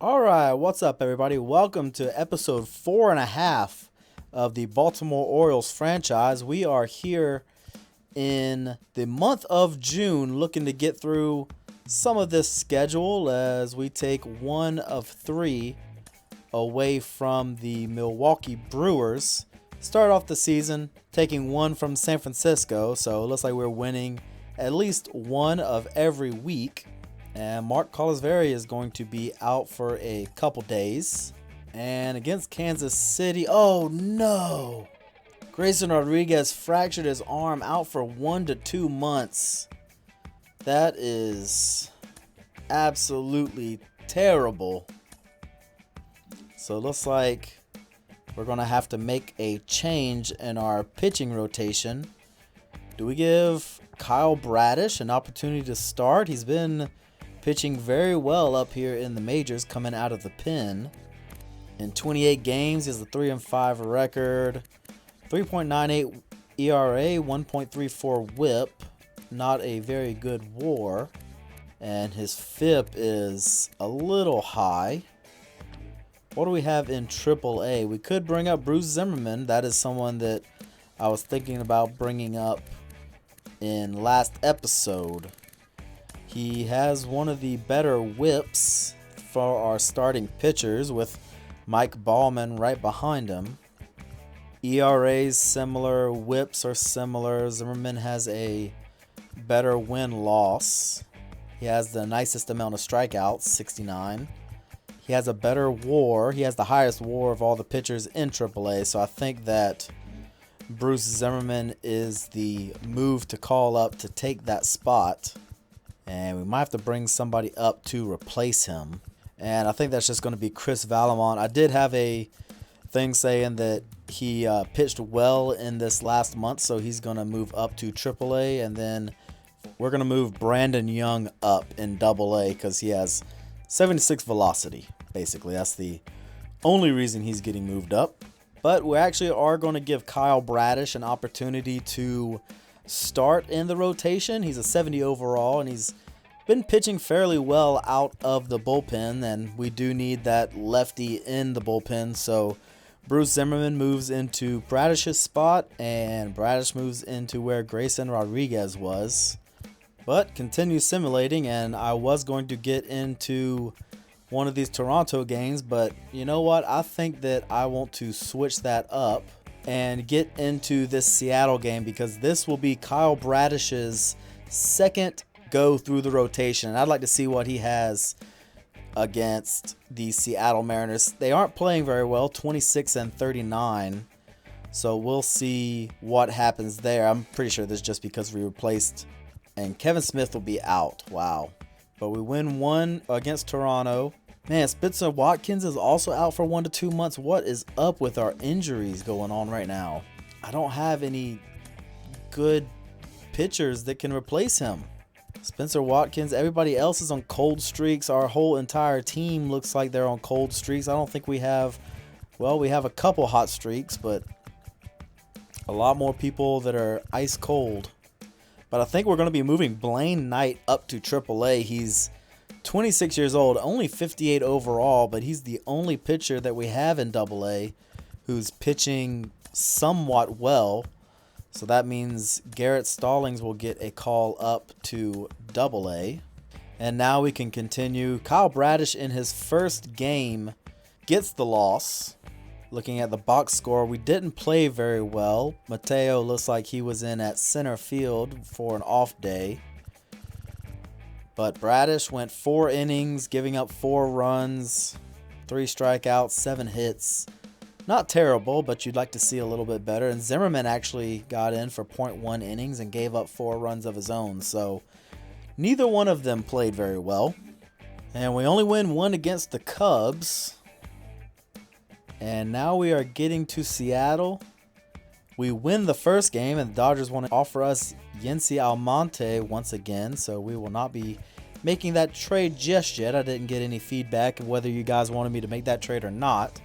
All right, what's up, everybody? Welcome to episode 4.5 of the Baltimore Orioles franchise. We are here in the month of June looking to get through some of this schedule as we take one of three away from the Milwaukee Brewers. Start off the season taking one from San Francisco, so it looks like we're winning at least one of every week. And Mark Colosvary is going to be out for a couple days. And against Kansas City, oh no! Grayson Rodriguez fractured his arm, out for 1 to 2 months. That is absolutely terrible. So it looks like we're going to have to make a change in our pitching rotation. Do we give Kyle Bradish an opportunity to start? He's been pitching very well up here in the majors coming out of the pen. In 28 games, he has a 3-5 record, 3.98 ERA, 1.34 whip, not a very good WAR, and his FIP is a little high. What do we have in AAA? We could bring up Bruce Zimmerman. That is someone that I was thinking about bringing up in last episode. He has one of the better whips for our starting pitchers with Mike Ballman right behind him. ERAs similar, whips are similar. Zimmerman has a better win-loss. He has the nicest amount of strikeouts, 69. He has a better WAR. He has the highest WAR of all the pitchers in AAA, so I think that Bruce Zimmerman is the move to call up to take that spot. And we might have to bring somebody up to replace him. And I think that's just going to be Chris Valamont. I did have a thing saying that he pitched well in this last month, so he's going to move up to AAA. And then we're going to move Brandon Young up in AA because he has 76 velocity. Basically, that's the only reason he's getting moved up. But we actually are going to give Kyle Bradish an opportunity to start in the rotation. He's a 70 overall, and he's been pitching fairly well out of the bullpen, and we do need that lefty in the bullpen. So Bruce Zimmerman moves into Bradish's spot, and Bradish moves into where Grayson Rodriguez was. But continue simulating, and I was going to get into one of these Toronto games, but you know what? I think that I want to switch that up and get into this Seattle game because this will be Kyle Bradish's second go through the rotation. And I'd like to see what he has against the Seattle Mariners. They aren't playing very well, 26-39. So we'll see what happens there. I'm pretty sure this is just because we replaced, and Kevin Smith will be out. Wow. But we win one against Toronto. Man, Spencer Watkins is also out for 1 to 2 months. What is up with our injuries going on right now? I don't have any good pitchers that can replace him. Spencer Watkins, everybody else is on cold streaks. Our whole entire team looks like they're on cold streaks. I don't think we have, well, we have a couple hot streaks, but a lot more people that are ice cold. But I think we're going to be moving Blaine Knight up to AAA. He's 26 years old, only 58 overall, but he's the only pitcher that we have in AA who's pitching somewhat well. So that means Garrett Stallings will get a call up to AA. And now we can continue. Kyle Bradish in his first game gets the loss. Looking at the box score, we didn't play very well. Mateo looks like he was in at center field for an off day. But Bradish went 4 innings, giving up 4 runs, 3 strikeouts, 7 hits. Not terrible, but you'd like to see a little bit better. And Zimmerman actually got in for 0.1 innings and gave up 4 runs of his own. So neither one of them played very well. And we only win one against the Cubs. And now we are getting to Seattle. We win the first game, and the Dodgers want to offer us Yency Almonte once again, so we will not be making that trade just yet. I didn't get any feedback of whether you guys wanted me to make that trade or not.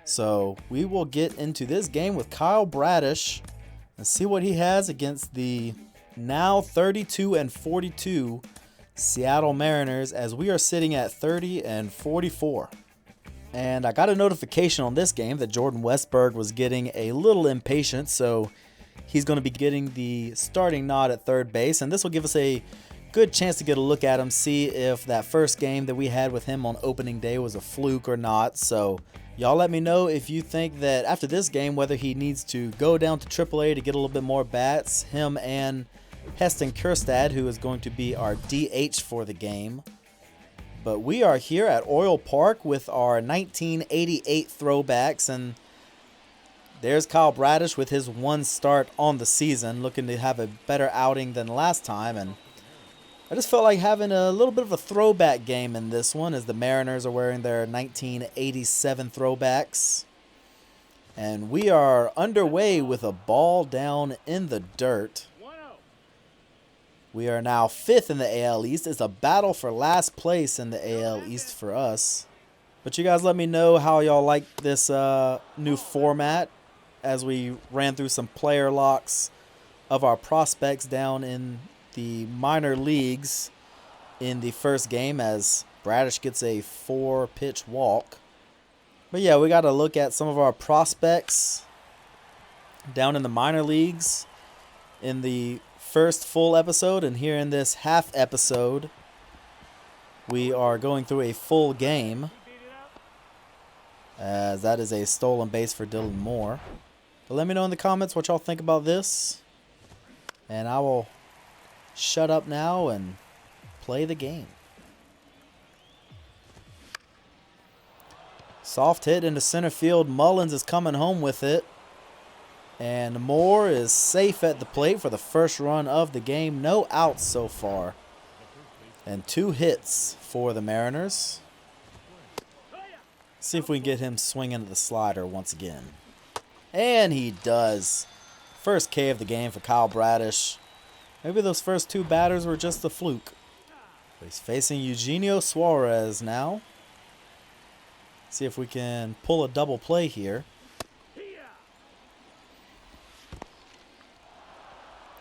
So we will get into this game with Kyle Bradish and see what he has against the now 32-42 Seattle Mariners, as we are sitting at 30-44. And I got a notification on this game that Jordan Westberg was getting a little impatient, so he's going to be getting the starting nod at third base, and this will give us a good chance to get a look at him, see if that first game that we had with him on opening day was a fluke or not. So y'all let me know if you think that after this game, whether he needs to go down to AAA to get a little bit more bats, him and Heston Kjerstad, who is going to be our DH for the game. But we are here at Oriole Park with our 1988 throwbacks, and there's Kyle Bradish with his one start on the season, looking to have a better outing than last time. And I just felt like having a little bit of a throwback game in this one, as the Mariners are wearing their 1987 throwbacks. And we are underway with a ball down in the dirt. We are now 5th in the AL East. It's a battle for last place in the AL East for us. But you guys let me know how y'all like this new format, as we ran through some player locks of our prospects down in the minor leagues in the first game, as Bradish gets a 4-pitch walk. But yeah, we got to look at some of our prospects down in the minor leagues in the first full episode, and here in this half episode we are going through a full game, as that is a stolen base for Dylan Moore. But let me know in the comments what y'all think about this, and I will shut up now and play the game. Soft hit into center field. Mullins is coming home with it. And Moore is safe at the plate for the first run of the game. No outs so far. And 2 hits for the Mariners. See if we can get him swinging at the slider once again. And he does. First K of the game for Kyle Bradish. Maybe those first 2 batters were just a fluke. But he's facing Eugenio Suarez now. See if we can pull a double play here.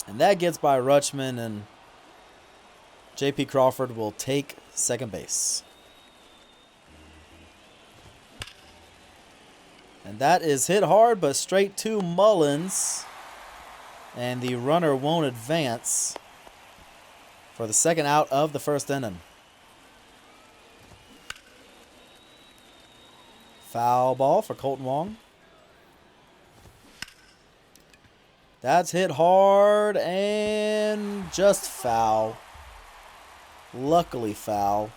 And that gets by Rutschman, and J.P. Crawford will take second base. And that is hit hard, but straight to Mullins. And the runner won't advance for the second out of the first inning. Foul ball for Colton Wong. That's hit hard and just foul. Luckily foul.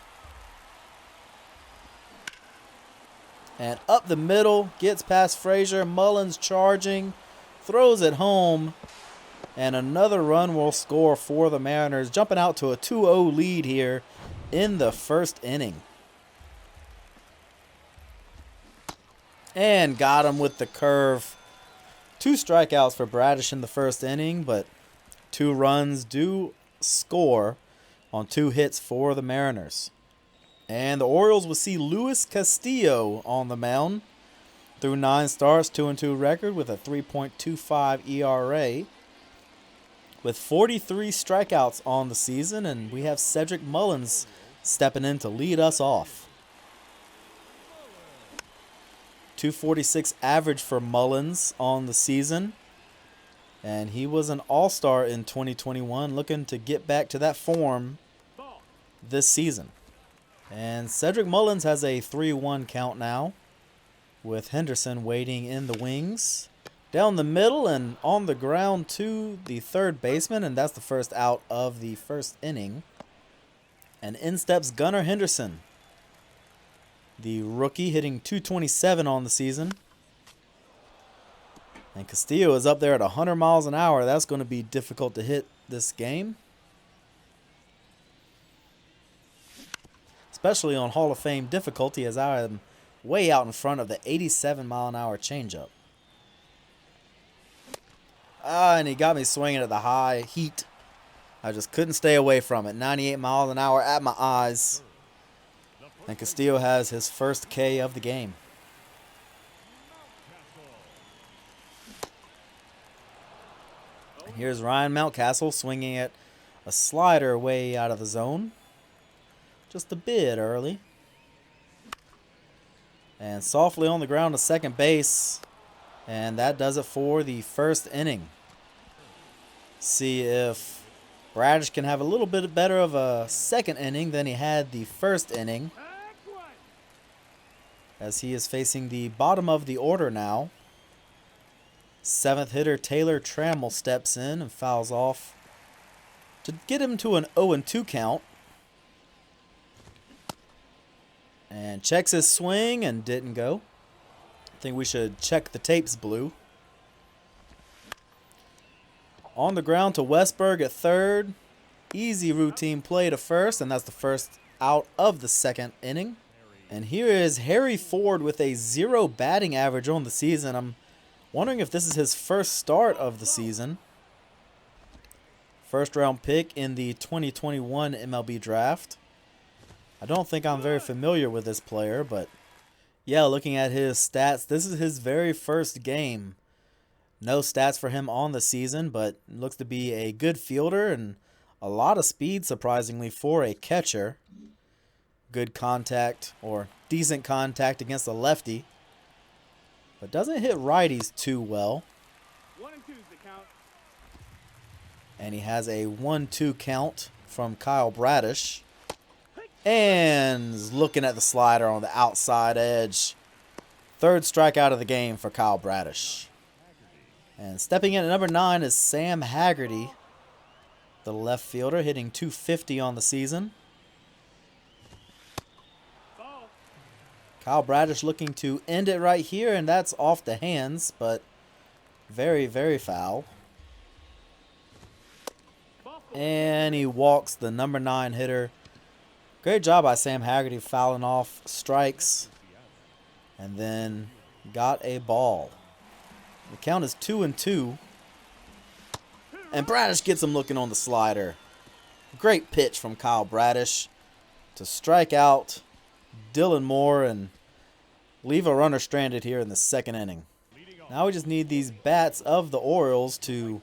And up the middle, gets past Frazier. Mullins charging, throws it home. And another run will score for the Mariners, jumping out to a 2-0 lead here in the first inning. And got him with the curve. 2 strikeouts for Bradish in the first inning, but 2 runs do score on 2 hits for the Mariners. And the Orioles will see Luis Castillo on the mound. Through 9 starts, 2-2 record with a 3.25 ERA. With 43 strikeouts on the season, and we have Cedric Mullins stepping in to lead us off. 246 average for Mullins on the season. And he was an all-star in 2021, looking to get back to that form this season. And Cedric Mullins has a 3-1 count now, with Henderson waiting in the wings. Down the middle and on the ground to the third baseman, and that's the first out of the first inning. And in steps Gunnar Henderson, the rookie, hitting .227 on the season. And Castillo is up there at 100 miles an hour. That's going to be difficult to hit this game, especially on Hall of Fame difficulty, as I am way out in front of the 87-mile-an-hour changeup. And he got me swinging at the high heat. I just couldn't stay away from it. 98 miles an hour at my eyes. And Castillo has his first K of the game. And here's Ryan Mountcastle swinging at a slider way out of the zone. just a bit early. And softly on the ground to second base. And that does it for the first inning. See if Bradish can have a little bit better of a second inning than he had the first inning, as he is facing the bottom of the order now. Seventh hitter Taylor Trammell steps in and fouls off to get him to an 0-2 count. And checks his swing and didn't go. I think we should check the tapes, Blue. On the ground to Westberg at third. Easy routine play to first, and that's the first out of the second inning. And here is Harry Ford with a 0 batting average on the season. I'm wondering if this is his first start of the season. First round pick in the 2021 MLB draft. I don't think I'm very familiar with this player, but yeah, looking at his stats, this is his very first game. No stats for him on the season, but looks to be a good fielder and a lot of speed, surprisingly, for a catcher. Good contact, or decent contact against a lefty, but doesn't hit righties too well. 1 and 2 is the count. And he has a 1-2 count from Kyle Bradish. And is looking at the slider on the outside edge. Third strikeout of the game for Kyle Bradish. And stepping in at number 9 is Sam Haggerty, the left fielder, hitting .250 on the season. Kyle Bradish looking to end it right here, and that's off the hands, but very, very foul. And he walks the number 9 hitter. Great job by Sam Haggerty fouling off strikes and then got a ball. The count is 2-2. And Bradish gets him looking on the slider. Great pitch from Kyle Bradish to strike out Dylan Moore and leave a runner stranded here in the second inning. Now we just need these bats of the Orioles to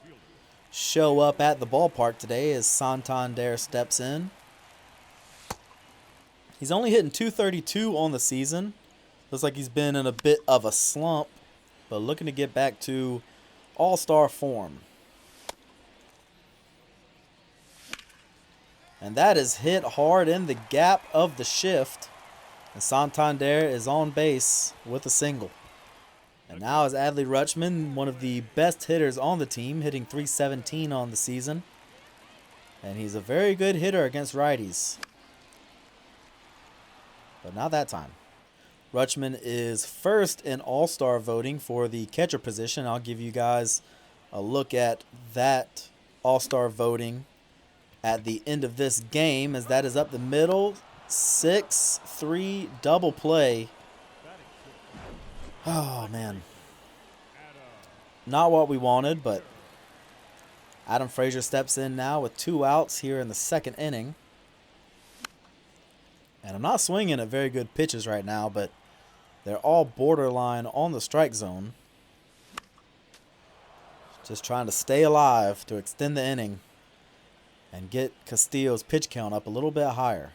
show up at the ballpark today as Santander steps in. He's only hitting .232 on the season. Looks like he's been in a bit of a slump, but looking to get back to all-star form. And that is hit hard in the gap of the shift. And Santander is on base with a single. And now is Adley Rutschman, one of the best hitters on the team, hitting .317 on the season. And he's a very good hitter against righties. But not that time. Rutschman is first in all-star voting for the catcher position. I'll give you guys a look at that all-star voting at the end of this game, as that is up the middle. 6-3 double play. Oh, man. Not what we wanted, but Adam Frazier steps in now with 2 outs here in the second inning. And I'm not swinging at very good pitches right now, but they're all borderline on the strike zone. Just trying to stay alive to extend the inning and get Castillo's pitch count up a little bit higher.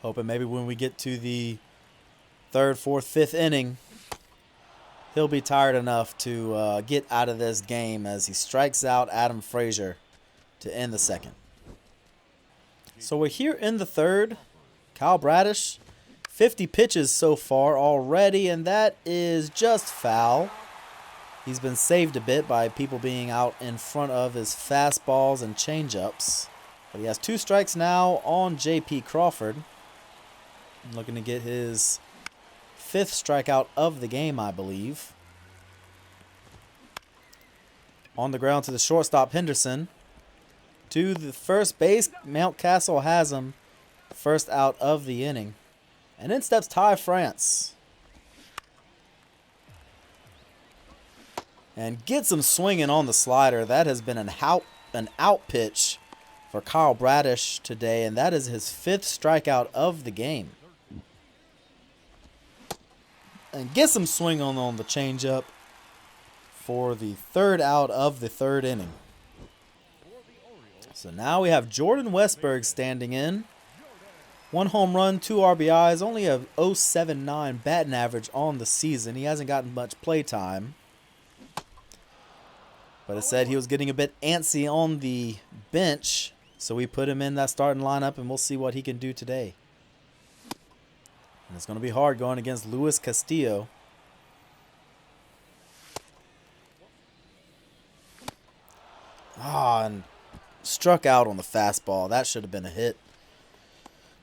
Hoping maybe when we get to the 3rd, 4th, 5th inning, he'll be tired enough to get out of this game as he strikes out Adam Frazier to end the second. So we're here in the 3rd. Kyle Bradish, 50 pitches so far already, and that is just foul. He's been saved a bit by people being out in front of his fastballs and changeups. But he has 2 strikes now on J.P. Crawford. Looking to get his 5th strikeout of the game, I believe. On the ground to the shortstop, Henderson. To the first base, Mountcastle has him. First out of the inning. And in steps Ty France. And gets him swinging on the slider. That has been an out pitch for Kyle Bradish today, and that is his 5th strikeout of the game. And gets him swinging on the changeup for the 3rd out of the 3rd inning. So now we have Jordan Westberg standing in. 1 home run, 2 RBIs, only a .079 batting average on the season. He hasn't gotten much play time. But it said he was getting a bit antsy on the bench, so we put him in that starting lineup, and we'll see what he can do today. And it's going to be hard going against Luis Castillo. And struck out on the fastball. That should have been a hit.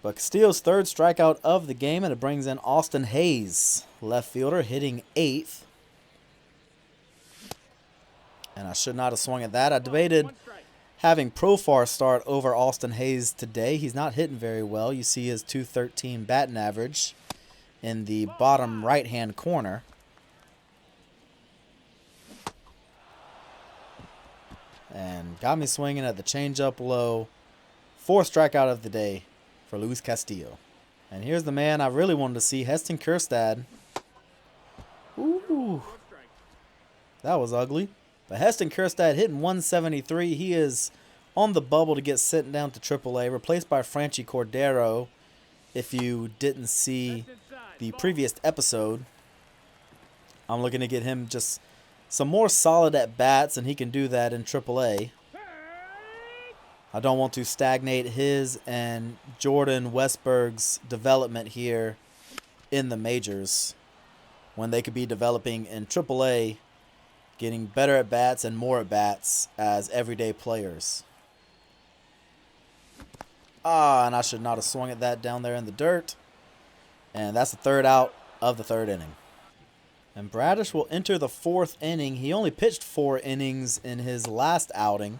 But Castillo's 3rd strikeout of the game, and it brings in Austin Hayes, left fielder, hitting 8th. And I should not have swung at that. I debated having Profar start over Austin Hayes today. He's not hitting very well. You see his .213 batting average in the bottom right-hand corner. And got me swinging at the changeup low. 4th strikeout of the day for Luis Castillo. And here's the man I really wanted to see, Heston Kjerstad. Ooh, that was ugly. But Heston Kjerstad hitting 173. He is on the bubble to get sent down to AAA, replaced by Franchy Cordero. If you didn't see the previous episode, I'm looking to get him just some more solid at-bats, and he can do that in AAA. I don't want to stagnate his and Jordan Westberg's development here in the majors when they could be developing in AAA, getting better at-bats and more at-bats as everyday players. And I should not have swung at that down there in the dirt. And that's the 3rd out of the 3rd inning. And Bradish will enter the 4th inning. He only pitched 4 innings in his last outing.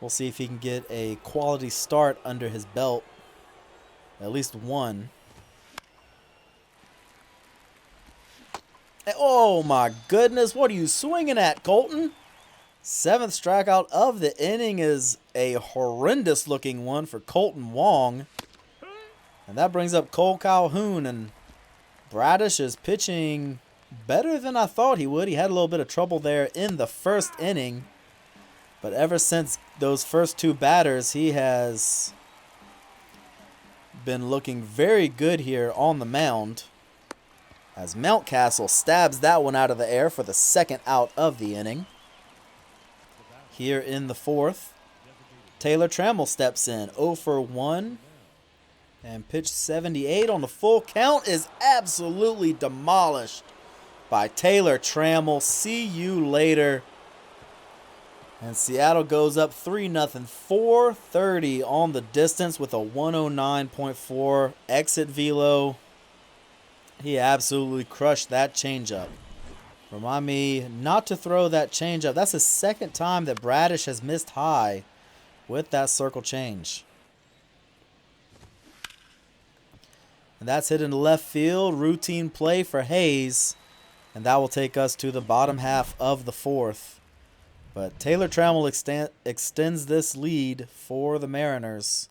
We'll see if he can get a quality start under his belt. At least one. Oh my goodness, what are you swinging at, Colton? 7th strikeout of the inning is a horrendous looking one for Colton Wong. And that brings up Cole Calhoun, and Bradish is pitching better than I thought he would. He had a little bit of trouble there in the 1st inning. But ever since those first 2 batters, he has been looking very good here on the mound. As Mountcastle stabs that one out of the air for the 2nd out of the inning. Here in the 4th, Taylor Trammell steps in, 0 for 1. And pitch 78 on the full count is absolutely demolished by Taylor Trammell. See you later. And Seattle goes up 3-0. 430 on the distance with a 109.4 exit velo. He absolutely crushed that changeup. Remind me not to throw that changeup. That's the 2nd time that Bradish has missed high with that circle change. And that's hit into left field. Routine play for Hayes. And that will take us to the bottom half of the 4th. But Taylor Trammell extends this lead for the Mariners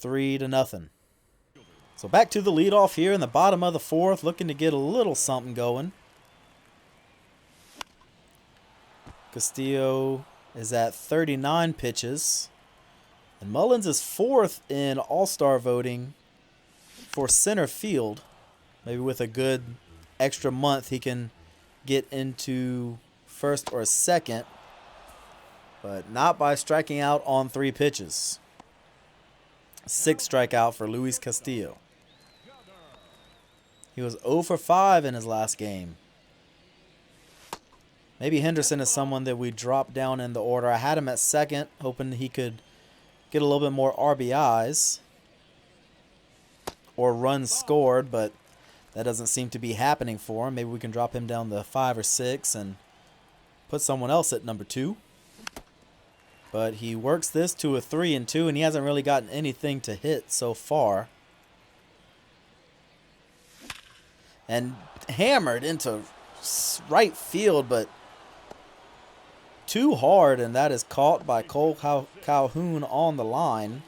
3-0. So back to the leadoff here in the bottom of the 4th, looking to get a little something going. Castillo is at 39 pitches. And Mullins is 4th in All-Star voting for center field. Maybe with a good extra month he can get into 1st or 2nd, but not by striking out on 3 pitches. 6th strikeout for Luis Castillo. He was 0 for 5 in his last game. Maybe Henderson is someone that we drop down in the order. I had him at 2nd, hoping he could get a little bit more RBIs or runs scored, but that doesn't seem to be happening for him. Maybe we can drop him down to 5 or 6 and put someone else at number 2. But he works this to a 3-2, and he hasn't really gotten anything to hit so far. And hammered into right field, but too hard, and that is caught by Cole Calhoun on the line.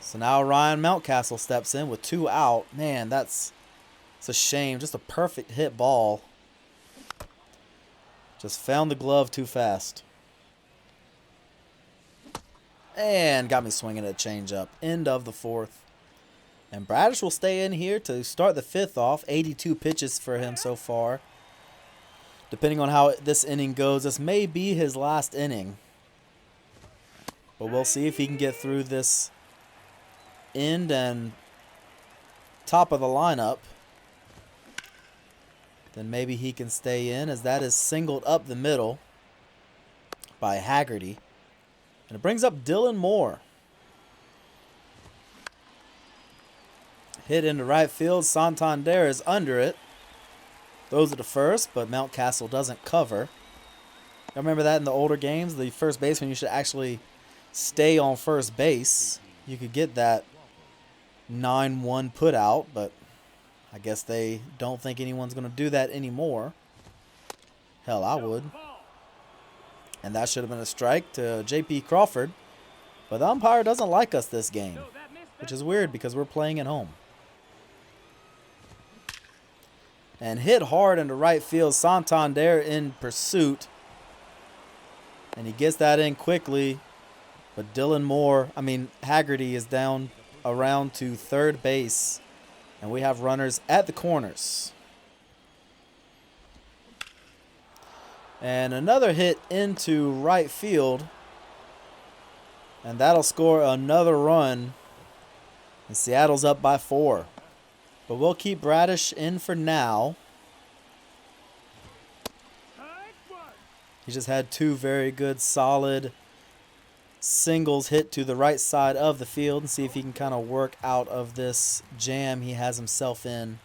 So now Ryan Mountcastle steps in with 2 out. Man, it's a shame. Just a perfect hit ball. Just found the glove too fast. And got me swinging at a changeup. End of the 4th. And Bradish will stay in here to start the fifth off. 82 pitches for him so far. Depending on how this inning goes, this may be his last inning. But we'll see if he can get through this end and top of the lineup. Then maybe he can stay in, as that is singled up the middle by Haggerty. And it brings up Dylan Moore. Hit into right field. Santander is under it. Throws it to first, but Mountcastle doesn't cover. I remember that in the older games, the first baseman, you should actually stay on first base. You could get that 9-1 put out, but I guess they don't think anyone's going to do that anymore. Hell, I would. And that should have been a strike to J.P. Crawford. But the umpire doesn't like us this game, which is weird because we're playing at home. And hit hard into right field. Santander in pursuit. And he gets that in quickly. But Haggerty is down around to third base. And we have runners at the corners. And another hit into right field. And that'll score another run. And Seattle's up by 4. But we'll keep Bradish in for now. He just had 2 very good, solid singles hit to the right side of the field, and see if he can kind of work out of this jam he has himself in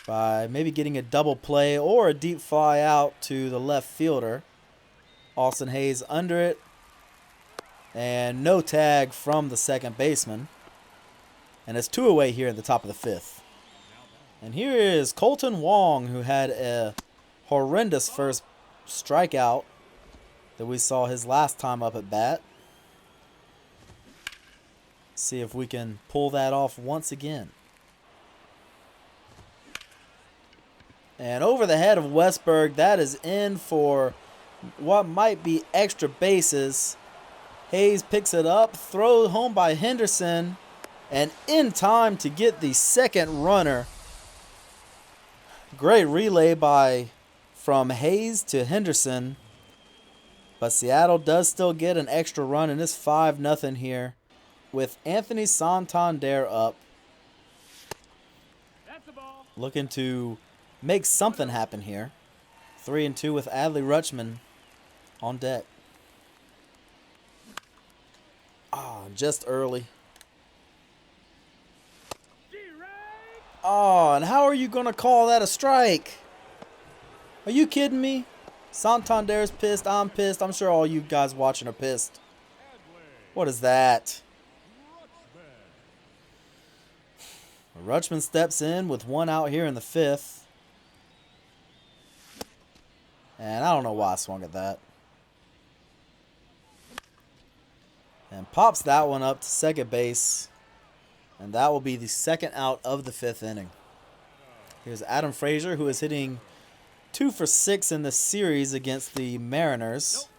by maybe getting a double play or a deep fly out to the left fielder. Austin Hayes under it, and no tag from the second baseman. And it's 2 away here in the top of the 5th. And here is Colton Wong, who had a horrendous first strikeout that we saw his last time up at bat. See if we can pull that off once again. And over the head of Westberg, that is in for what might be extra bases. Hayes picks it up, throws home by Henderson, and in time to get the second runner. Great relay from Hayes to Henderson. But Seattle does still get an extra run, and it's 5-0 here with Anthony Santander up. Looking to make something happen here. 3-2 with Adley Rutschman on deck. Just early. And how are you going to call that a strike? Are you kidding me? Santander's pissed. I'm pissed. I'm sure all you guys watching are pissed. What is that? Rutschman steps in with 1 out here in the 5th. And I don't know why I swung at that. And pops that one up to second base. And that will be the second out of the 5th inning. Here's Adam Frazier, who is hitting 2 for 6 in the series against the Mariners.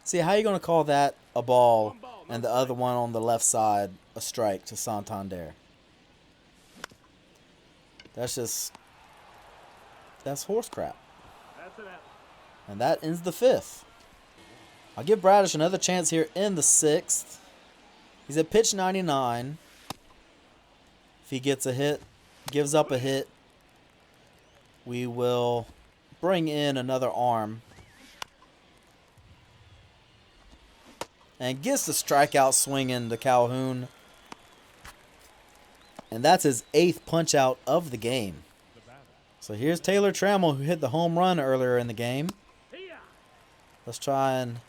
See, how are you going to call that a ball and the other one on the left side a strike to Santander? That's horse crap. And that ends the 5th. I'll give Bradish another chance here in the 6th. He's at pitch 99. If he gets a hit, gives up a hit, we will bring in another arm. And gets the strikeout swinging to Calhoun. And that's his 8th punch out of the game. So here's Taylor Trammell, who hit the home run earlier in the game. Let's try and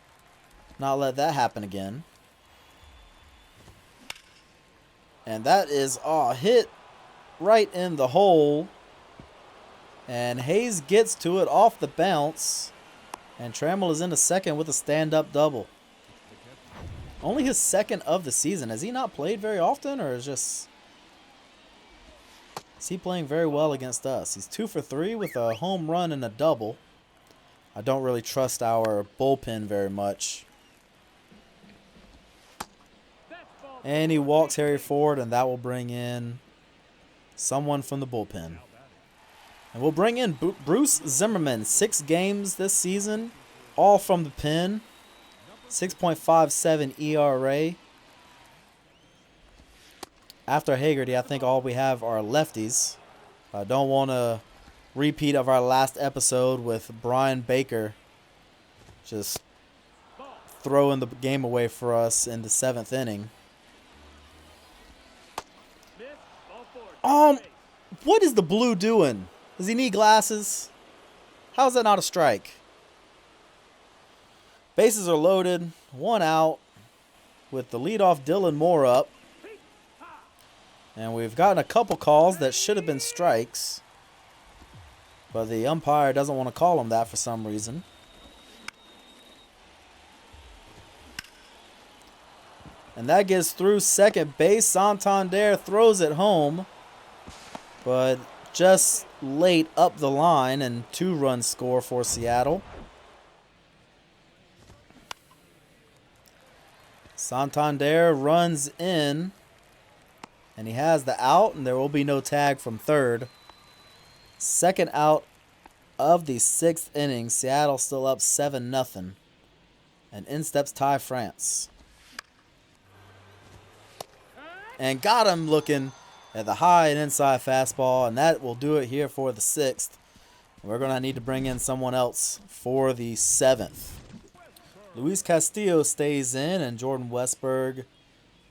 not let that happen again. And that is hit right in the hole. And Hayes gets to it off the bounce. And Trammell is into second with a stand-up double. Only his 2nd of the season. Has he not played very often, or is he playing very well against us? He's 2 for 3 with a home run and a double. I don't really trust our bullpen very much. And he walks Harry Ford, and that will bring in someone from the bullpen. And we'll bring in Bruce Zimmerman. 6 games this season, all from the pen. 6.57 ERA. After Haggerty, I think all we have are lefties. I don't want a repeat of our last episode with Brian Baker just throwing the game away for us in the 7th inning. What is the blue doing? Does he need glasses? How is that not a strike? Bases are loaded. 1 out with the leadoff Dylan Moore up. And we've gotten a couple calls that should have been strikes. But the umpire doesn't want to call him that for some reason. And that gets through second base. Santander throws it home. But just late up the line, and 2-run score for Seattle. Santander runs in, and he has the out, and there will be no tag from third. Second out of the 6th inning. Seattle still up 7-0. And in steps Ty France. And got him looking at the high and inside fastball, and that will do it here for the 6th. We're going to need to bring in someone else for the 7th. Luis Castillo stays in, and Jordan Westberg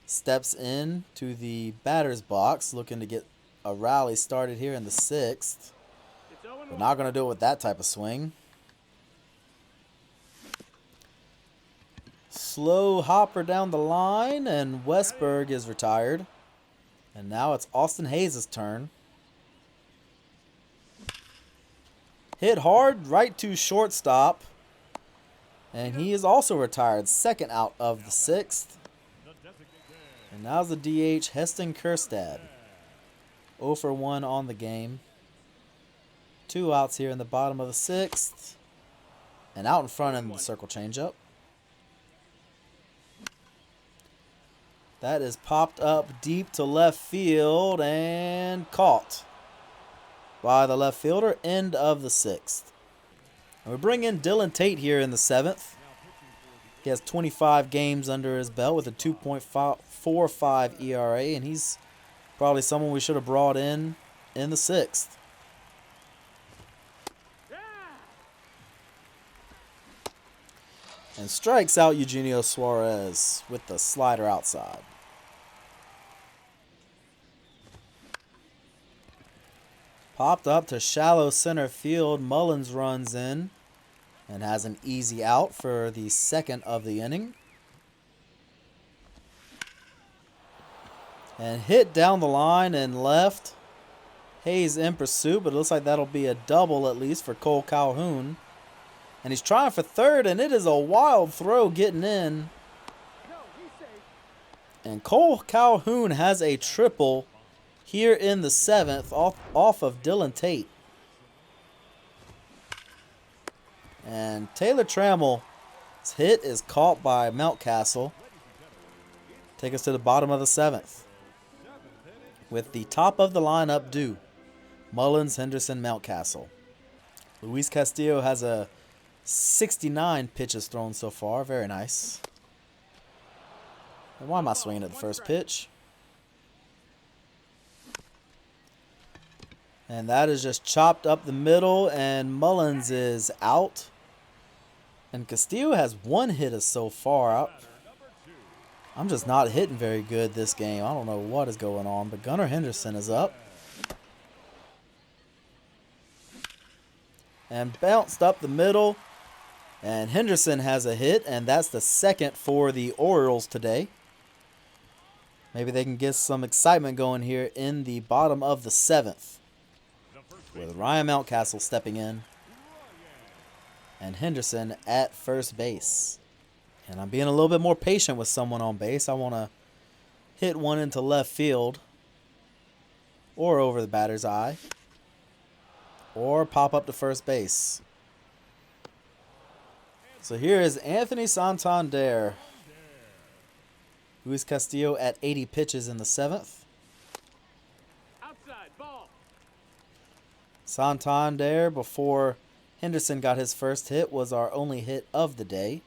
steps in to the batter's box, looking to get a rally started here in the 6th. We're not going to do it with that type of swing. Slow hopper down the line, and Westberg is retired. And now it's Austin Hayes' turn. Hit hard right to shortstop. And he is also retired. Second out of the 6th. And now's the DH, Heston Kjerstad. 0 for 1 on the game. 2 outs here in the bottom of the 6th. And out in front in the circle changeup. That is popped up deep to left field and caught by the left fielder. End of the 6th. And we bring in Dylan Tate here in the 7th. He has 25 games under his belt with a 2.45 ERA, and he's probably someone we should have brought in the 6th. And strikes out Eugenio Suarez with the slider outside. Popped up to shallow center field. Mullins runs in and has an easy out for the 2nd of the inning. And hit down the line and left. Hayes in pursuit, but it looks like that'll be a double at least for Cole Calhoun. And he's trying for third, and it is a wild throw getting in. And Cole Calhoun has a triple here in the 7th off of Dylan Tate. And Taylor Trammell's hit is caught by Mountcastle. Take us to the bottom of the 7th. With the top of the lineup due. Mullins, Henderson, Mountcastle. Luis Castillo has a 69 pitches thrown so far. Very nice. And why am I swinging at the first pitch? And that is just chopped up the middle, and Mullins is out. And Castillo has 1 hitter so far. I'm just not hitting very good this game. I don't know what is going on, but Gunnar Henderson is up. And bounced up the middle. And Henderson has a hit, and that's the 2nd for the Orioles today. Maybe they can get some excitement going here in the bottom of the 7th. With Ryan Mountcastle stepping in. And Henderson at first base. And I'm being a little bit more patient with someone on base. I want to hit one into left field. Or over the batter's eye. Or pop up to first base. So here is Anthony Santander. Luis Castillo at 80 pitches in the 7th. Outside ball. Santander, before Henderson got his first hit, was our only hit of the day.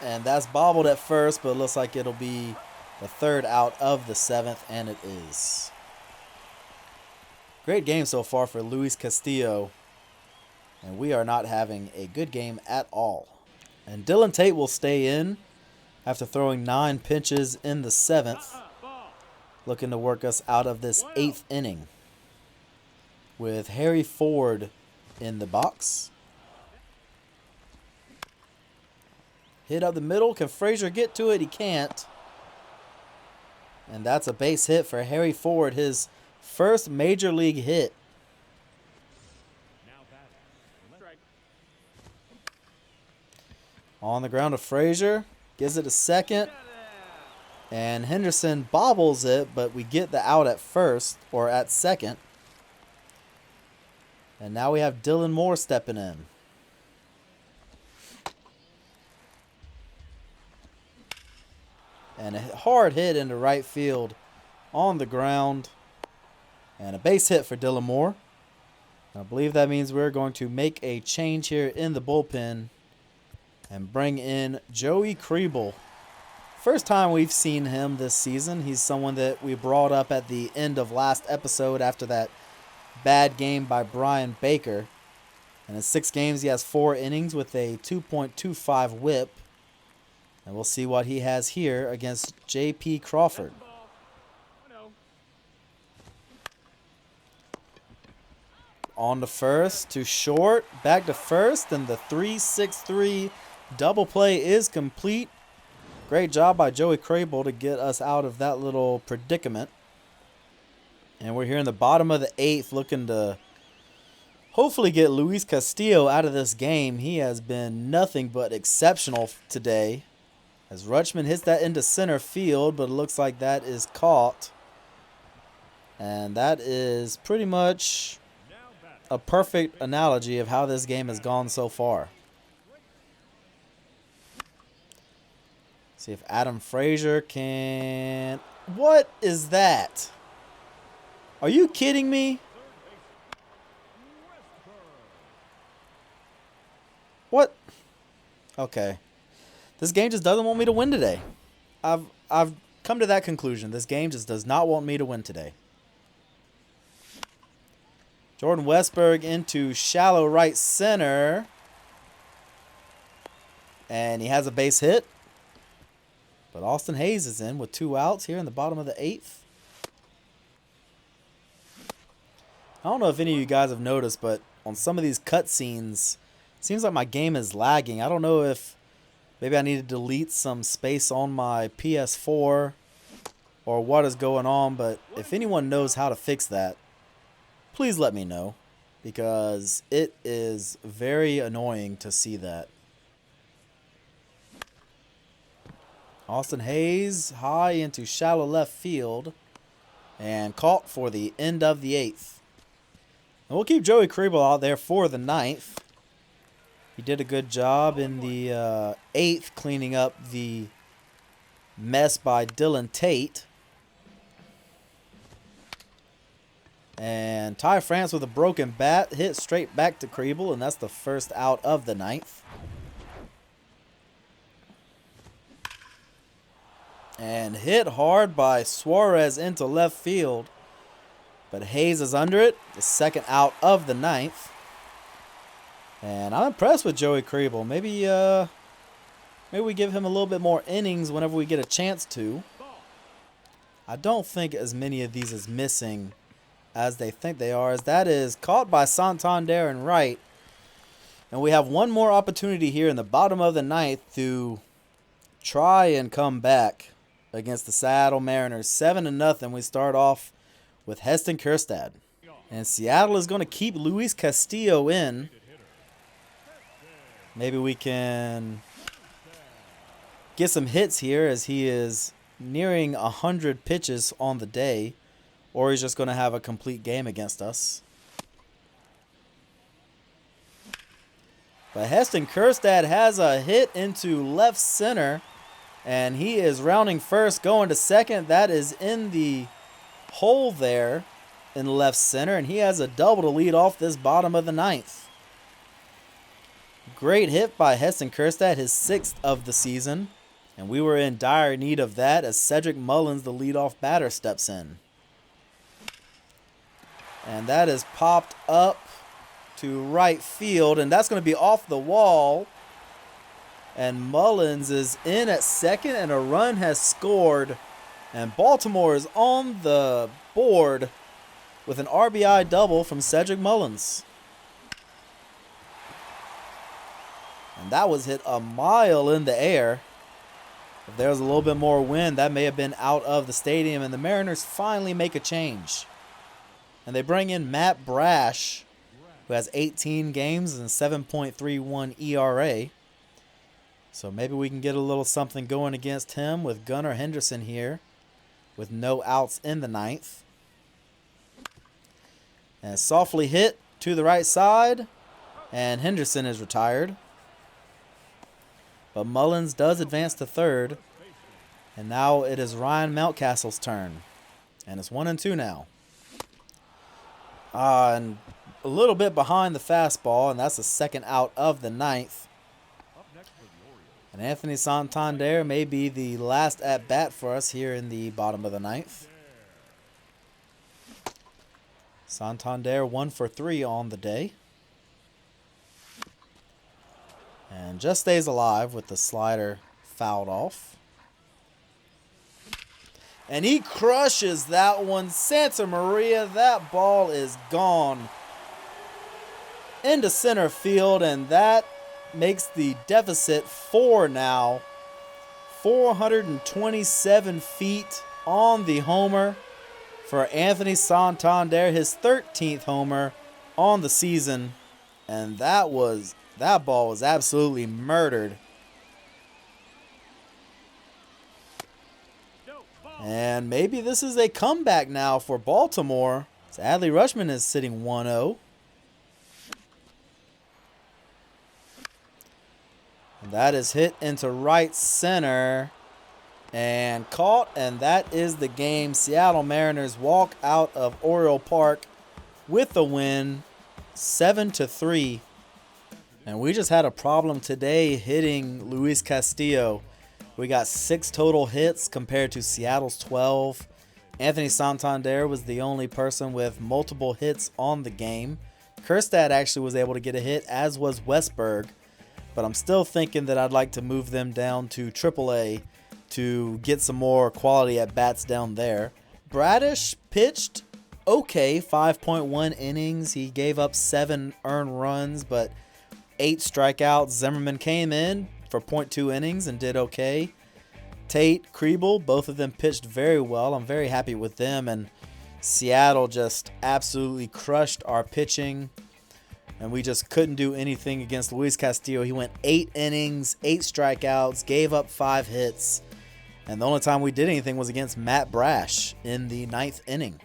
And that's bobbled at first, but it looks like it'll be the 3rd out of the 7th, and it is. Great game so far for Luis Castillo, and we are not having a good game at all. And Dylan Tate will stay in after throwing 9 pitches in the 7th, looking to work us out of this 8th inning with Harry Ford in the box. Hit up the middle. Can Frazier get to it? He can't. And that's a base hit for Harry Ford, his first major league hit. On the ground to Frazier. Gives it a second. And Henderson bobbles it, but we get the out at first, or at second. And now we have Dylan Moore stepping in. And a hard hit into right field on the ground. And a base hit for Dylan Moore. I believe that means we're going to make a change here in the bullpen and bring in Joey Kriebel. First time we've seen him this season. He's someone that we brought up at the end of last episode after that bad game by Brian Baker. And in 6 games, he has 4 innings with a 2.25 whip. And we'll see what he has here against J.P. Crawford. On to first, to short, back to first, and the 3-6-3 double play is complete. Great job by Joey Kriebel to get us out of that little predicament. And we're here in the bottom of the 8th looking to hopefully get Luis Castillo out of this game. He has been nothing but exceptional today. As Rutschman hits that into center field, but it looks like that is caught. And that is pretty much a perfect analogy of how this game has gone so far. See if Adam Frazier can... What is that? Are you kidding me? What? Okay. This game just doesn't want me to win today. I've come to that conclusion. This game just does not want me to win today. Jordan Westberg into shallow right center. And he has a base hit. But Austin Hayes is in with 2 outs here in the bottom of the 8th. I don't know if any of you guys have noticed, but on some of these cutscenes, it seems like my game is lagging. I don't know if maybe I need to delete some space on my PS4 or what is going on, but if anyone knows how to fix that, please let me know, because it is very annoying to see that. Austin Hayes high into shallow left field and caught for the end of the 8th. And we'll keep Joey Kriebel out there for the 9th. He did a good job in the 8th cleaning up the mess by Dylan Tate. And Ty France with a broken bat hit straight back to Kriebel, and that's the first out of the 9th. And hit hard by Suarez into left field. But Hayes is under it. The second out of the 9th. And I'm impressed with Joey Kriebel. Maybe we give him a little bit more innings whenever we get a chance to. I don't think as many of these is missing as they think they are. As that is caught by Santander and right. And we have one more opportunity here in the bottom of the 9th to try and come back against the Seattle Mariners. 7-0. We start off with Heston Kjerstad. And Seattle is going to keep Luis Castillo in. Maybe we can get some hits here as he is nearing 100 pitches on the day. Or he's just going to have a complete game against us. But Heston Kjerstad has a hit into left center, and he is rounding first, going to second. That is in the hole there in left center, and he has a double to lead off this bottom of the ninth. Great hit by Heston Kjerstad, his 6th of the season, and we were in dire need of that as Cedric Mullins, the leadoff batter, steps in. And that is popped up to right field, and that's going to be off the wall. And Mullins is in at second, and a run has scored. And Baltimore is on the board with an RBI double from Cedric Mullins. And that was hit a mile in the air. If there was a little bit more wind, that may have been out of the stadium. And the Mariners finally make a change. And they bring in Matt Brash, who has 18 games and 7.31 ERA. So maybe we can get a little something going against him with Gunnar Henderson here with no outs in the ninth. And softly hit to the right side, and Henderson is retired. But Mullins does advance to third, and now it is Ryan Mountcastle's turn. And it's 1-2 now. And a little bit behind the fastball, and that's the second out of the ninth. And Anthony Santander may be the last at-bat for us here in the bottom of the ninth. Santander 1 for 3 on the day. And just stays alive with the slider fouled off. And he crushes that one. Santa Maria, that ball is gone into center field, and that makes the deficit 4 now. 427 feet on the homer for Anthony Santander, his 13th homer on the season. And that ball was absolutely murdered. And maybe this is a comeback now for Baltimore. So Adley Rutschman is sitting 1-0. And that is hit into right center and caught, and that is the game. Seattle Mariners walk out of Oriole Park with the win, 7-3. And we just had a problem today hitting Luis Castillo. We got 6 total hits compared to Seattle's 12. Anthony Santander was the only person with multiple hits on the game. Kjerstad actually was able to get a hit, as was Westberg. But I'm still thinking that I'd like to move them down to AAA to get some more quality at-bats down there. Bradish pitched okay, 5.1 innings. He gave up 7 earned runs, but 8 strikeouts. Zimmerman came in for 0.2 innings and did okay. Tate, Kriebel, both of them pitched very well. I'm very happy with them. And Seattle just absolutely crushed our pitching. And we just couldn't do anything against Luis Castillo. He went 8 innings, 8 strikeouts, gave up 5 hits. And the only time we did anything was against Matt Brash in the 9th inning.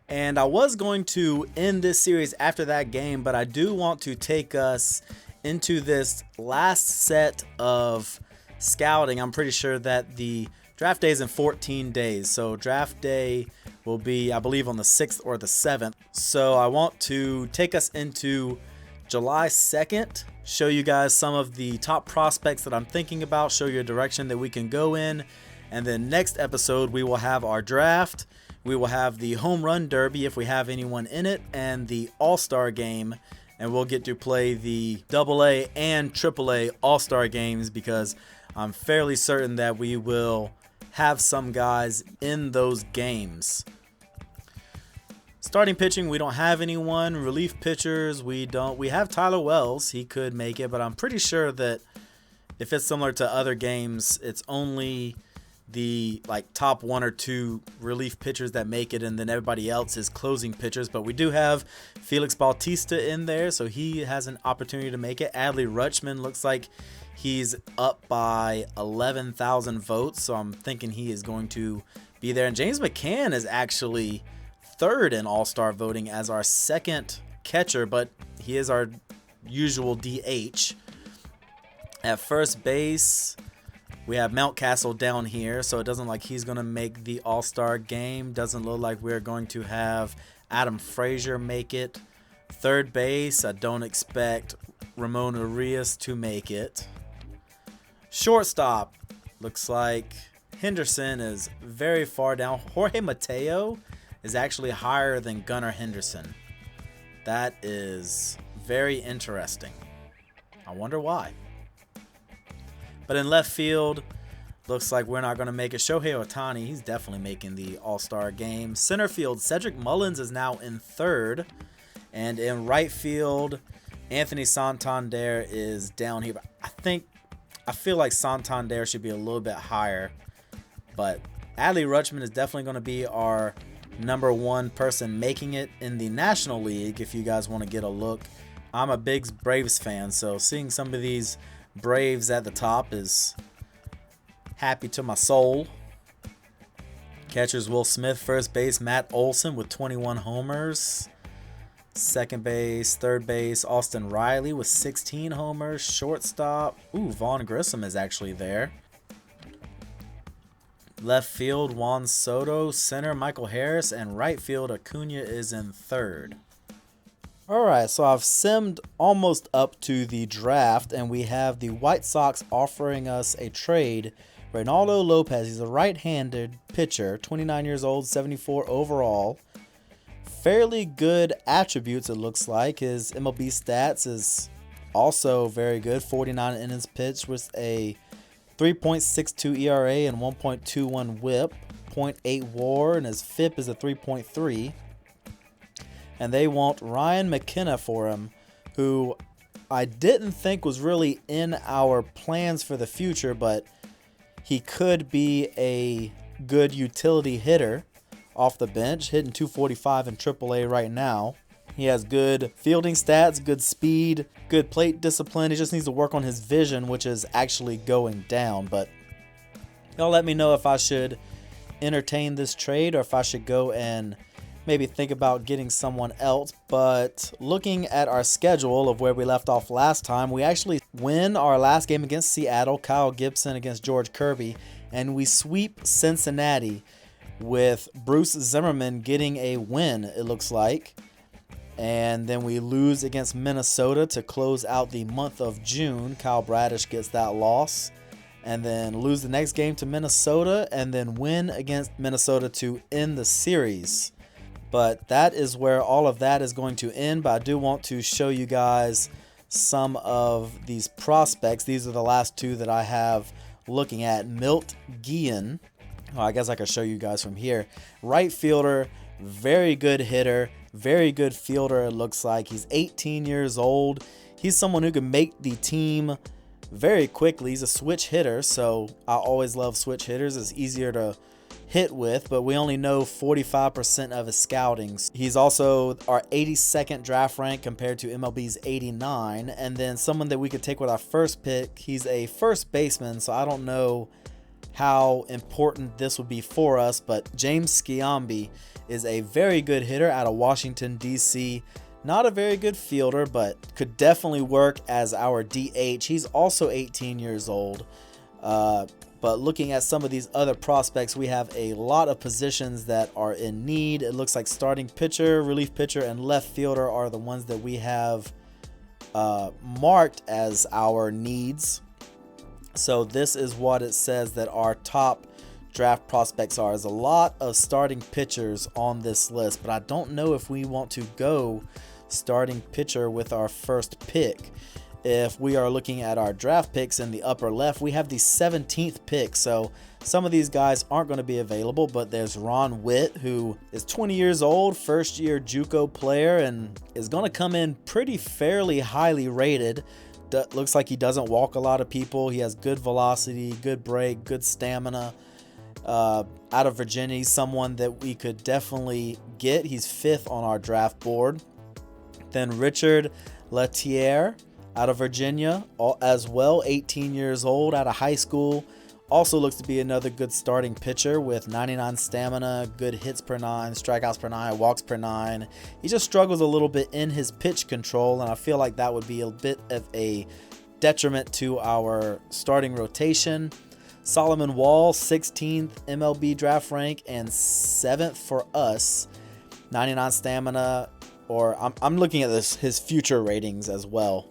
And I was going to end this series after that game, but I do want to take us into this last set of scouting. I'm pretty sure that the draft day is in 14 days. So draft day will be, I believe, on the 6th or the 7th. So I want to take us into July 2nd, show you guys some of the top prospects that I'm thinking about, show you a direction that we can go in. And then next episode, we will have our draft. We will have the home run derby if we have anyone in it, and the all-star game. And we'll get to play the AA and AAA all-star games because I'm fairly certain that we will have some guys in those games. Starting pitching, we don't have anyone. Relief pitchers, we don't. We have Tyler Wells. He could make it, but I'm pretty sure that if it's similar to other games, it's only the top 1 or 2 relief pitchers that make it, and then everybody else is closing pitchers. But we do have Felix Bautista in there, so he has an opportunity to make it. Adley Rutschman looks like he's up by 11,000 votes, so I'm thinking he is going to be there. And James McCann is actually 3rd in All-Star voting as our 2nd catcher, but he is our usual DH. At first base, we have Mountcastle down here, so it doesn't look like he's going to make the All-Star game. Doesn't look like we're going to have Adam Frazier make it. Third base, I don't expect Ramon Urias to make it. Shortstop, looks like Henderson is very far down. Jorge Mateo is actually higher than Gunnar Henderson. That is very interesting. I wonder why. But in left field, looks like we're not going to make it. Shohei Ohtani, he's definitely making the All-Star game. Center field, Cedric Mullins is now in third. And in right field, Anthony Santander is down here. I feel like Santander should be a little bit higher. But Adley Rutschman is definitely going to be our number one person making it in the National League, if you guys want to get a look. I'm a big Braves fan, so seeing some of these Braves at the top is happy to my soul. Catchers Will Smith, first base Matt Olson with 21 homers. Second base, third base Austin Riley with 16 homers. Shortstop, Vaughn Grissom is actually there. Left field Juan Soto, center Michael Harris, and right field Acuna is in third. Alright, so I've simmed almost up to the draft, and we have the White Sox offering us a trade. Reynaldo Lopez, he's a right-handed pitcher, 29 years old, 74 overall. Fairly good attributes, it looks like. His MLB stats is also very good. 49 innings pitched with a 3.62 ERA and 1.21 whip, 0.8 WAR, and his FIP is a 3.3. And they want Ryan McKenna for him, who I didn't think was really in our plans for the future, but he could be a good utility hitter off the bench, hitting 245 in AAA right now. He has good fielding stats, good speed, good plate discipline. He just needs to work on his vision, which is actually going down. But y'all let me know if I should entertain this trade or if I should go and maybe think about getting someone else. But looking at our schedule of where we left off last time, we actually win our last game against Seattle, Kyle Gibson against George Kirby, and we sweep Cincinnati with Bruce Zimmerman getting a win, it looks like. And then we lose against Minnesota to close out the month of June. Kyle Bradish gets that loss. And then lose the next game to Minnesota, and then win against Minnesota to end the series. But that is where all of that is going to end. But I do want to show you guys some of these prospects. These are the last two that I have looking at. Milt Guillen. I guess I could show you guys from here. Right fielder, very good hitter, very good fielder, it looks like. He's 18 years old. He's someone who can make the team very quickly. He's a switch hitter, so I always love switch hitters. It's easier to hit with, but we only know 45% of his scouting. He's also our 82nd draft rank compared to MLB's 89. And then someone that we could take with our first pick, he's a first baseman, so I don't know how important this would be for us, but James Sciambi is a very good hitter out of Washington, D.C. Not a very good fielder, but could definitely work as our DH. He's also 18 years old. But looking at some of these other prospects, we have a lot of positions that are in need. It looks like starting pitcher, relief pitcher, and left fielder are the ones that we have marked as our needs. So this is what it says that our top draft prospects are. There's a lot of starting pitchers on this list, but I don't know if we want to go starting pitcher with our first pick. If we are looking at our draft picks in the upper left, we have the 17th pick. So some of these guys aren't going to be available, but there's Ron Witt, who is 20 years old, first year JUCO player, and is going to come in pretty fairly highly rated. Looks like he doesn't walk a lot of people. He has good velocity, good break, good stamina. Out of Virginia, he's someone that we could definitely get. He's 5th on our draft board. Then Richard Letier out of Virginia as well, 18 years old, out of high school. Also looks to be another good starting pitcher with 99 stamina, good hits per 9, strikeouts per 9, walks per 9. He just struggles a little bit in his pitch control, and I feel like that would be a bit of a detriment to our starting rotation. Solomon Wall, 16th MLB draft rank and 7th for us. 99 stamina, or I'm looking at his future ratings as well.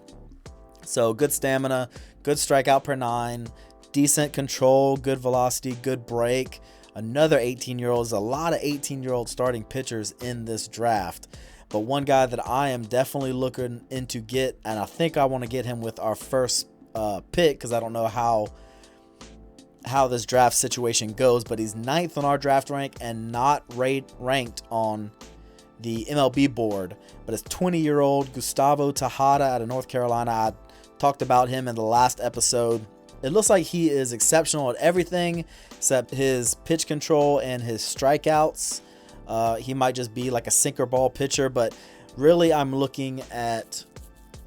So good stamina, good strikeout per 9, decent control, good velocity, good break. Another 18-year-old. There's a lot of 18-year-old starting pitchers in this draft. But one guy that I am definitely looking into get, and I think I want to get him with our first pick because I don't know how this draft situation goes, but he's 9th on our draft rank and not ranked on the MLB board. But it's 20-year-old Gustavo Tejada out of North Carolina. I talked about him in the last episode. It looks like he is exceptional at everything except his pitch control and his strikeouts. He might just be like a sinker ball pitcher, but really I'm looking at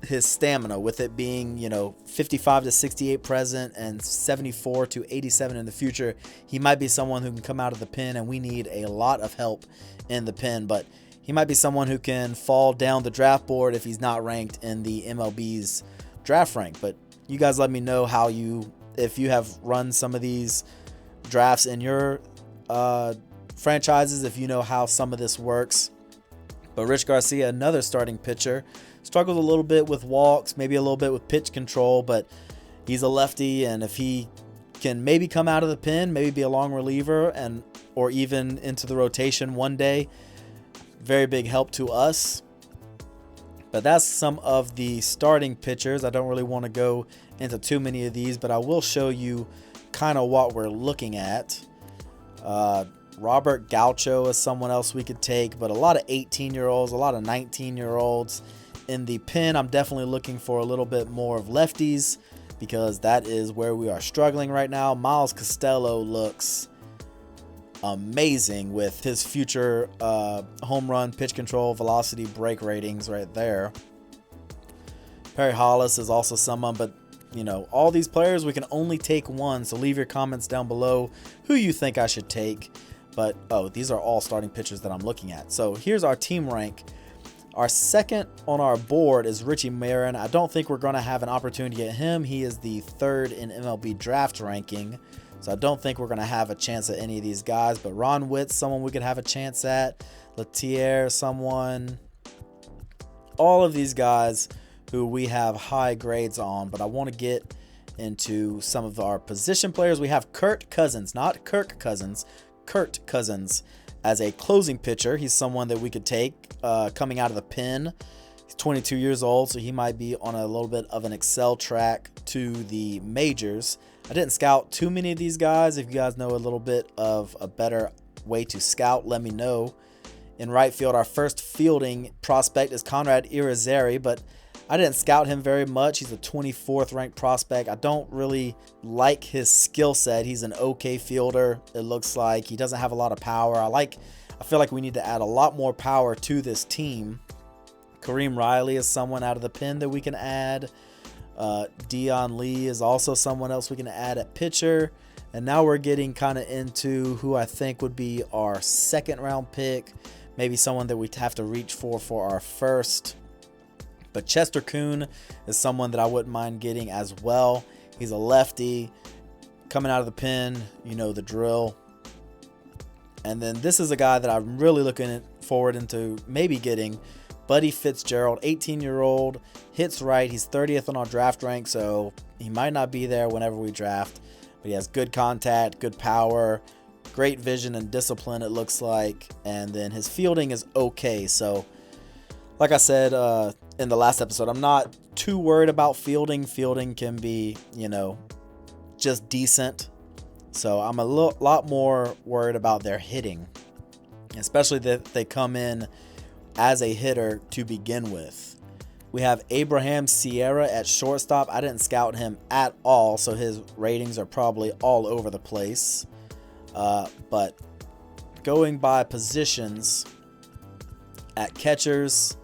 his stamina, with it being 55 to 68 present and 74 to 87 in the future. He might be someone who can come out of the pen, and we need a lot of help in the pen, but he might be someone who can fall down the draft board if he's not ranked in the MLB's draft rank. But you guys let me know if you have run some of these drafts in your franchises, if you know how some of this works. But Rich Garcia, another starting pitcher, struggles a little bit with walks, maybe a little bit with pitch control, but he's a lefty, and if he can maybe come out of the pen, maybe be a long reliever or even into the rotation one day, very big help to us. But that's some of the starting pitchers. I don't really want to go into too many of these, but I will show you kind of what we're looking at. Robert Gaucho is someone else we could take, but a lot of 18-year-olds, a lot of 19-year-olds in the pen. I'm definitely looking for a little bit more of lefties because that is where we are struggling right now. Miles Costello looks amazing with his future home run, pitch control, velocity, break ratings right there. Perry Hollis is also someone, but all these players, we can only take one, so leave your comments down below who you think I should take. But these are all starting pitchers that I'm looking at. So here's our team rank. Our second on our board is Richie Marin. I don't think we're going to have an opportunity to get him. He is the 3rd in MLB draft ranking, so I don't think we're going to have a chance at any of these guys. But Ron Witt's someone we could have a chance at. Latier, someone. All of these guys who we have high grades on, but I want to get into some of our position players. We have Kurt Cousins, not Kirk Cousins, Kurt Cousins as a closing pitcher. He's someone that we could take coming out of the pen. He's 22 years old, so he might be on a little bit of an Excel track to the majors. I didn't scout too many of these guys. If you guys know a little bit of a better way to scout, let me know. In right field, our first fielding prospect is Conrad Irizarry, but I didn't scout him very much. He's a 24th ranked prospect. I don't really like his skill set. He's an okay fielder, it looks like. He doesn't have a lot of power. I feel like we need to add a lot more power to this team. Kareem Riley is someone out of the pen that we can add. Dion Lee is also someone else we can add at pitcher. And now we're getting kind of into who I think would be our 2nd round pick. Maybe someone that we'd have to reach for our first. But Chester Kuhn is someone that I wouldn't mind getting as well. He's a lefty coming out of the pen, the drill. And then this is a guy that I'm really looking forward into maybe getting, Buddy Fitzgerald, 18-year-old, hits right. He's 30th on our draft rank, so he might not be there whenever we draft. But he has good contact, good power, great vision and discipline, it looks like. And then his fielding is okay. So like I said in the last episode, I'm not too worried about fielding. Fielding can be, just decent. So I'm a lot more worried about their hitting, especially that they come in as a hitter to begin with. We have Abraham Sierra at shortstop. I didn't scout him at all, so his ratings are probably all over the place. But going by positions, at catchers,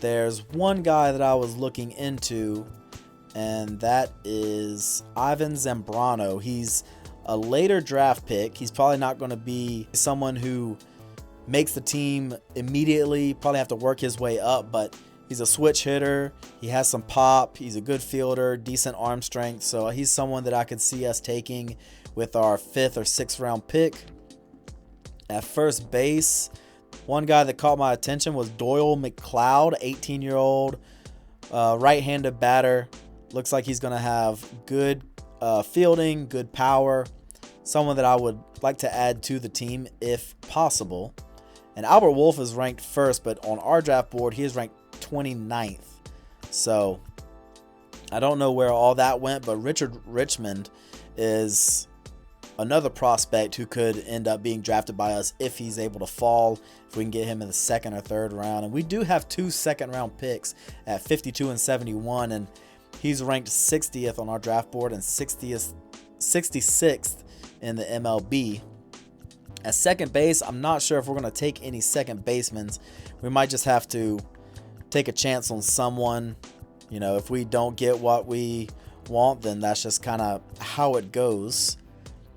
there's one guy that I was looking into, and that is Ivan Zambrano. He's a later draft pick. He's probably not going to be someone who makes the team immediately, probably have to work his way up, but He's a switch hitter. He has some pop. He's a good fielder, decent arm strength. So he's someone that I could see us taking with our 5th or 6th round pick. At first base, one guy that caught my attention was Doyle McLeod, 18-year-old right-handed batter. Looks like he's going to have good fielding, good power. Someone that I would like to add to the team if possible. And Albert Wolf is ranked 1st, but on our draft board, he is ranked 29th. So I don't know where all that went, but Richard Richmond is another prospect who could end up being drafted by us if he's able to fall, if we can get him in the 2nd or 3rd round. And we do have 2 second-round picks at 52 and 71, and he's ranked 60th on our draft board and 66th in the MLB. At second base, I'm not sure if we're going to take any second basemen. We might just have to take a chance on someone. You know, if we don't get what we want, then that's just kind of how it goes.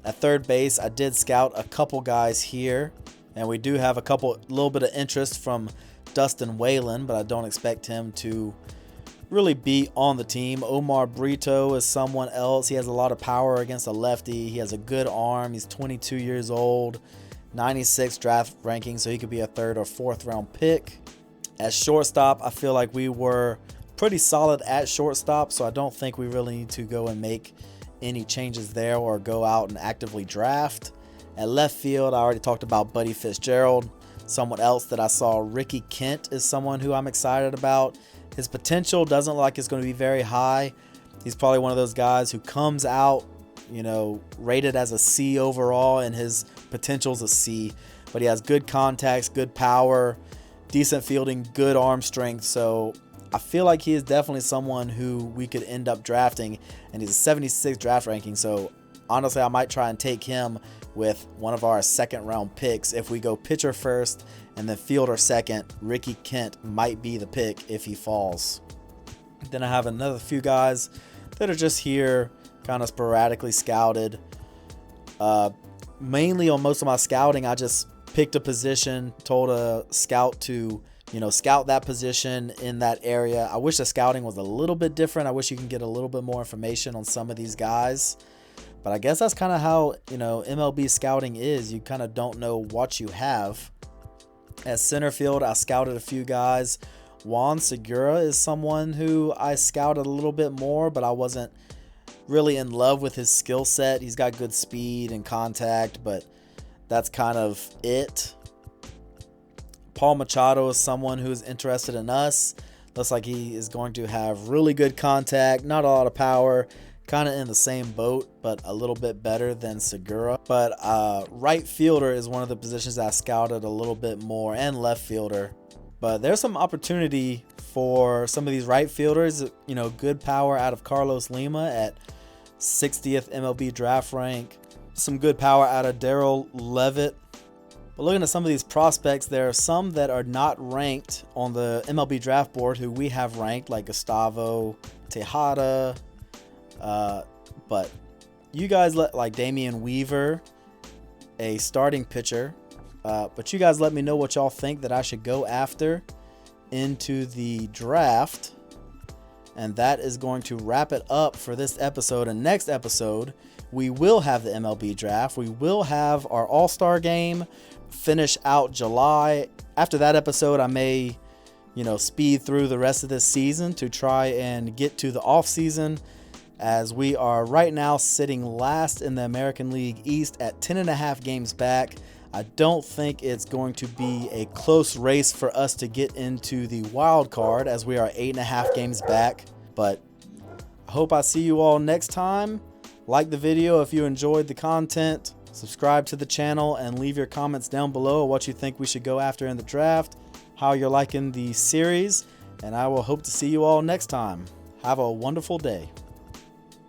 At third base, I did scout a couple guys here, and we do have a little bit of interest from Dustin Whalen, but I don't expect him to really be on the team. Omar Brito is someone else. He has a lot of power against a lefty. He has a good arm. He's 22 years old, 96 draft ranking, so he could be a 3rd or 4th round pick. At shortstop, I feel like we were pretty solid at shortstop, so I don't think we really need to go and make any changes there or go out and actively draft. At left field, I already talked about Buddy Fitzgerald. Someone else that I saw, Ricky Kent, is someone who I'm excited about. His potential doesn't look like it's going to be very high. He's probably one of those guys who comes out, you know, rated as a C overall, and his potential's a C. But he has good contacts, good power, decent fielding, good arm strength. So I feel like he is definitely someone who we could end up drafting, and he's a 76 draft ranking. So honestly, I might try and take him with one of our 2nd round picks. If we go pitcher 1st and then fielder 2nd, Ricky Kent might be the pick if he falls. Then I have another few guys that are just here, kind of sporadically scouted. Mainly on most of my scouting, I just picked a position, told a scout to, you know, scout that position in that area. I wish the scouting was a little bit different. I wish you can get a little bit more information on some of these guys. But I guess that's kind of how, you know, MLB scouting is. You kind of don't know what you have. At center field, I scouted a few guys. Juan Segura is someone who I scouted a little bit more, but I wasn't really in love with his skill set. He's got good speed and contact, but that's kind of it. Paul Machado is someone who is interested in us. Looks like he is going to have really good contact, not a lot of power, kind of in the same boat, but a little bit better than Segura. But right fielder is one of the positions that I scouted a little bit more, and left fielder. But there's some opportunity for some of these right fielders. You know, good power out of Carlos Lima at 60th MLB draft rank. Some good power out of Darrell Levitt. But looking at some of these prospects, there are some that are not ranked on the MLB draft board who we have ranked, like Gustavo Tejada. But you guys like Damian Weaver, a starting pitcher. But you guys let me know what y'all think that I should go after into the draft. And that is going to wrap it up for this episode. And next episode, we will have the MLB draft. We will have our All-Star game, finish out July. After that episode, I may, you know, speed through the rest of this season to try and get to the off season, as we are right now sitting last in the American League East at 10.5 games back. I don't think it's going to be a close race for us to get into the wild card, as we are 8.5 games back. But I hope I see you all next time. Like the video if you enjoyed the content. Subscribe to the channel and leave your comments down below what you think we should go after in the draft, how you're liking the series, and I will hope to see you all next time. Have a wonderful day.